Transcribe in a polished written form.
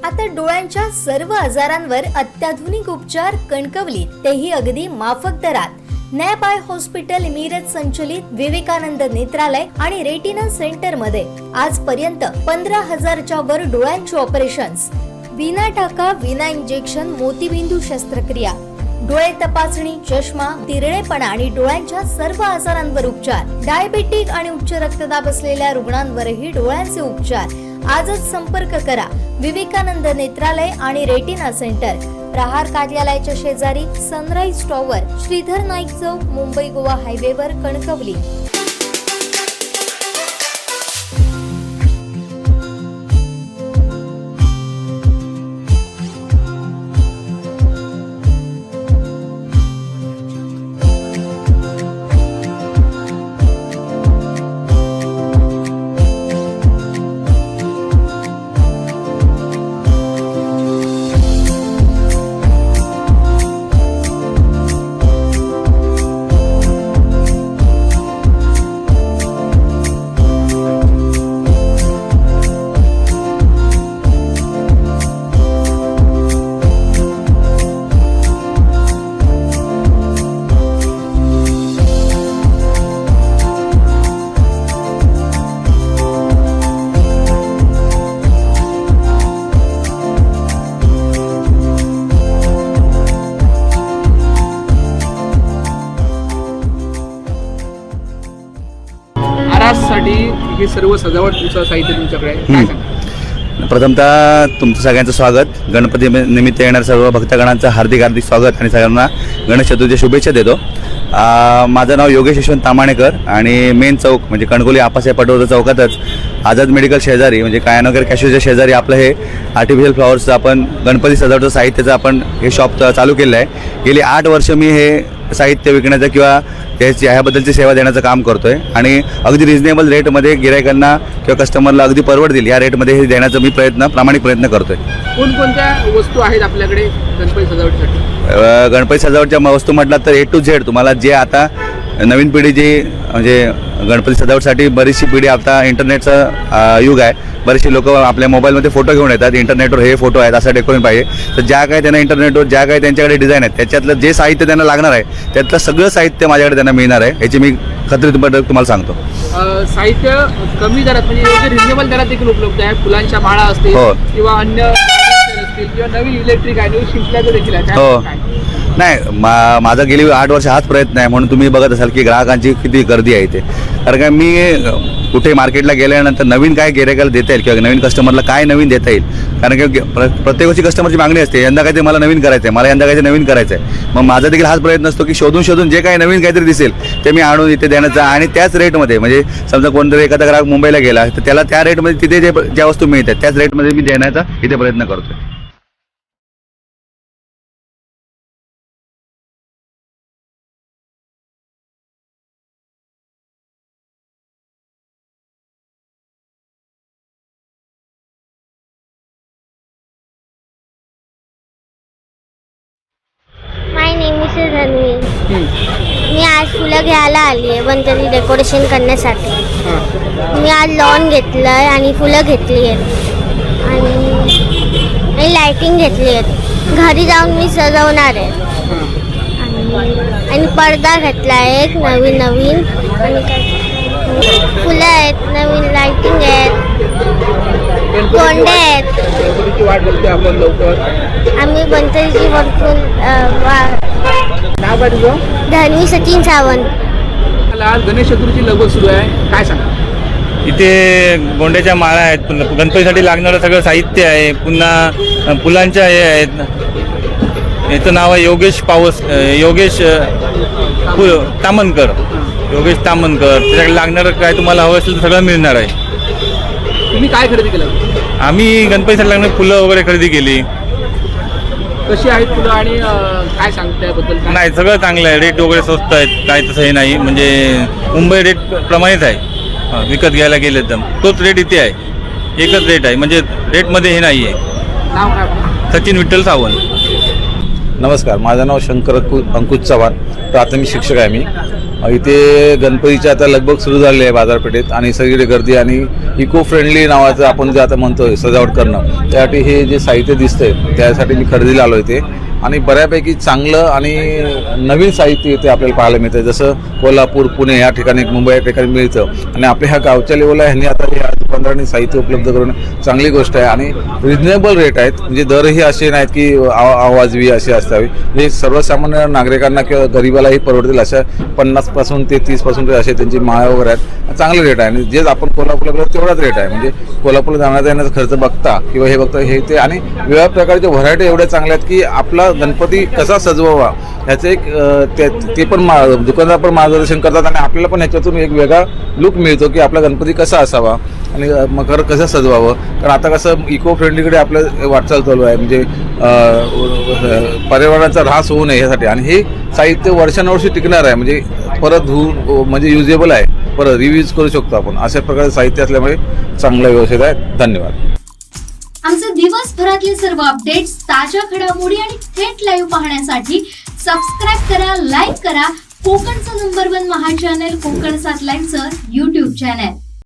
आता डोळ्यांच्या सर्व आजारांवर अत्याधुनिक उपचार कणकवलीत, तेही अगदी माफक दरात. नॅप आय हॉस्पिटल मिरज संचलित विवेकानंद नेत्रालय आणि रेटिना सेंटर मध्ये आजपर्यंत 15,000च्या वर डोळ्यांची ऑपरेशन्स, विना टाका विना इंजेक्शन मोतीबिंदू शस्त्रक्रिया, डोळे तपासणी, चष्मा, तिरळेपणा आणि डोळ्यांच्या सर्व आजारांवर उपचार, डायबेटिक आणि उच्च रक्तदाब असलेल्या रुग्णांवरही डोळ्यांचे उपचार. आजच संपर्क करा विवेकानंद नेत्रालय आणि रेटिना सेंटर, प्रहार कार्यालयाच्या शेजारी, सनराइज टॉवर, श्रीधर नाईक चौक, मुंबई गोवा हायवेवर, कणकवली. साठी हे सर्व सजावटचं साहित्य तुमच्याकडे आहे, काय सांगा? प्रथमतः तुमचं सगळ्यांचं स्वागत. गणपती निमित्त येणाऱ्या सर्व भक्तगणांचं हार्दिक हार्दिक स्वागत आणि सगळ्यांना गणेश चतुर्थीच्या शुभेच्छा देतो. माझं नाव योगेश यशवंत तामाणेकर आणि मेन चौक म्हणजे कणकवली आप्पासाहेब पटवर्धन चौकातच आझाद मेडिकल शेजारी म्हणजे कायानगर कॅशूच्या शेजारी आपलं हे आर्टिफिशियल फ्लॉवर्सचं आपण गणपती सजावटचं साहित्याचं आपण हे शॉप चालू केलं आहे. गेली 8 वर्ष मी हे साहित्य विकण्याचं किंवा ह्याबद्दलची सेवा देण्याचं काम करतो आहे आणि अगदी रिजनेबल रेटमध्ये गिरायकांना किंवा कस्टमरला अगदी परवडतील या रेटमध्ये हे देण्याचा मी प्रामाणिक प्रयत्न करतो आहे. कोणकोणत्या वस्तू आहेत आपल्याकडे गणपती सजावटीसाठी? गणपती सजावटच्या वस्तू म्हटलं तर A to Z तुम्हाला जे आता नवीन पिढी जी म्हणजे गणपती सजावटसाठी बरीचशी पिढी आता इंटरनेटचं युग आहे. बरेचसे लोक आपल्या मोबाईलमध्ये फोटो घेऊन येतात, इंटरनेटवर हे फोटो आहेत असं डेकोरेशन पाहिजे. तर ज्या काही त्यांना इंटरनेटवर ज्या काही त्यांच्याकडे डिझाईन आहेत त्याच्यातलं जे साहित्य त्यांना लागणार आहे त्यातलं सगळं साहित्य माझ्याकडे त्यांना मिळणार आहे, याची मी खात्रीपूर्वक तुम्हाला सांगतो. साहित्य कमी दरात म्हणजे योग्य रिजनेबल दरात देखील उपलब्ध आहे. फुलांच्या माळा असतील किंवा अन्य असतील किंवा नवीन इलेक्ट्रिक आहे, नवीन शिंपल्याचं देखील आहे. हो नाही माझा गेली 8 वर्ष हाच प्रयत्न आहे, म्हणून तुम्ही बघत असाल की ग्राहकांची किती गर्दी आहे इथे. कारण का मी कुठे मार्केटला गेल्यानंतर नवीन काय गिरायकाला देता येईल किंवा नवीन कस्टमरला काय नवीन देता येईल, कारण की प्रत्येक गोष्टी कस्टमरची मागणी असते. यंदा काहीतरी मला नवीन करायचं आहे, मला यंदा काहीतरी नवीन करायचं आहे. मग माझा देखील हाच प्रयत्न असतो की शोधून जे काही नवीन काहीतरी दिसेल ते मी आणून इथे देण्याचा आणि त्याच रेटमध्ये म्हणजे समजा कोणतरी एखादा ग्राहक मुंबईला गेला तर त्याला त्या रेटमध्ये तिथे ज्या वस्तू मिळतात त्याच रेटमध्ये मी देण्याचा इथे प्रयत्न करतो. माय नेम इज रणवी. मी आज फुलं घ्यायला आली आहे गणपती डेकोरेशन करण्यासाठी. मी आज लॉन घेतलं आहे आणि फुलं घेतली आहेत आणि लायटिंग घेतली आहेत. घरी जाऊन मी सजवणार आहे आणि पडदा घेतला आहे एक नवीन आणि फुलं आहेत, नवीन लायटिंग आहेत, गोंडे आहेत. आम्ही गणपतीची भरपूर नाव काय तुझं? धन्वी सचिन सावंत. आज गणेश चतुर्थी लगभग सुरू आहे, काय सांगा? इथे गोंड्याच्या माळा आहेत, पुन्हा गणपतीसाठी लागणारं सगळं साहित्य आहे, पुन्हा फुलांच्या हे आहेत. याचं नाव आहे योगेश तामणकर. त्याच्याकडे लागणारं काय तुम्हाला हवं असेल तर सगळं मिळणार आहे. तुम्ही काय खरेदी केलं? आम्ही गणपतीसाठी लागणारी फुलं वगैरे खरेदी केली. कशी आहेत फुलं आणि काय सांगता याबद्दल? नाही, सगळं चांगलं आहे. रेट वगैरे स्वस्त आहेत, काय तसं हे नाही. म्हणजे मुंबई रेट प्रमाणेच आहे. विकत घ्यायला गेले तर तोच रेट इथे आहे, एकच रेट आहे. म्हणजे रेटमध्ये हे नाही आहे. नाव काय? सचिन विठ्ठल सावंत. नमस्कार, माझं नाव शंकर अंकुश चव्हाण, प्राथमिक शिक्षक आहे मी. इथे गणपतीच्या आता लगभग सुरू झालेली आहे बाजारपेठेत आणि सगळीकडे गर्दी आणि इको फ्रेंडली नावाचं आपण जे आता म्हणतोय सजावट करणं, त्यासाठी हे जे साहित्य दिसतंय त्यासाठी मी खरेदीला आलो इथे आणि बऱ्यापैकी चांगलं आणि नवीन साहित्य इथे आपल्याला पाहायला मिळतं. जसं कोल्हापूर, पुणे या ठिकाणी, मुंबई या ठिकाणी मिळतं आणि आपल्या ह्या गावच्या लेवलला ह्यांनी आता हे दुकानदारांनी साहित्य उपलब्ध करून चांगली गोष्ट आहे आणि रिजनेबल रेट आहेत. म्हणजे दरही असे नाहीत की आवाजवी असे असावे, म्हणजे सर्वसामान्य नागरिकांना किंवा गरिबालाही परवडतील अशा 50 ते 30% असे त्यांची माळा वगैरे आहेत. चांगले रेट आहे आणि जे आपण कोल्हापूरला गेलो तेवढाच रेट आहे. म्हणजे कोल्हापूरला जाण्याचा येण्याचा खर्च बघता किंवा हे बघता हे ते आणि वेगळ्या प्रकारच्या व्हरायटी एवढ्या चांगल्या आहेत की आपला गणपती कसा सजवावा ह्याचं एक ते पण दुकानदार पण मार्गदर्शन करतात आणि आपल्याला पण ह्याच्यातून एक वेगळा लुक मिळतो की आपला गणपती कसा असावा आणि मकर कसं सजवावं. कारण आता कसं इको फ्रेंडलीकडे आपलं वाटचाल चालू आहे, म्हणजे पर्यावरणाचा ऱ्हास होऊ नये यासाठी आणि हे साहित्य वर्षानुवर्षी टिकणार आहे. म्हणजे परत म्हणजे युजेबल आहे, परत रियूज करू शकतो आपण. अशा प्रकारचे साहित्य असल्यामुळे चांगलं व्यवस्थित आहे. धन्यवाद. आमचे दिवसभरातले सर्व अपडेट्स, ताज्या घडामोडी आणि थेट लाईव्ह पाहण्यासाठी सबस्क्राईब करा, लाईक करा कोकणचं नंबर 1 महा चॅनल कोकण 7 लाईव्हचं YouTube चॅनल.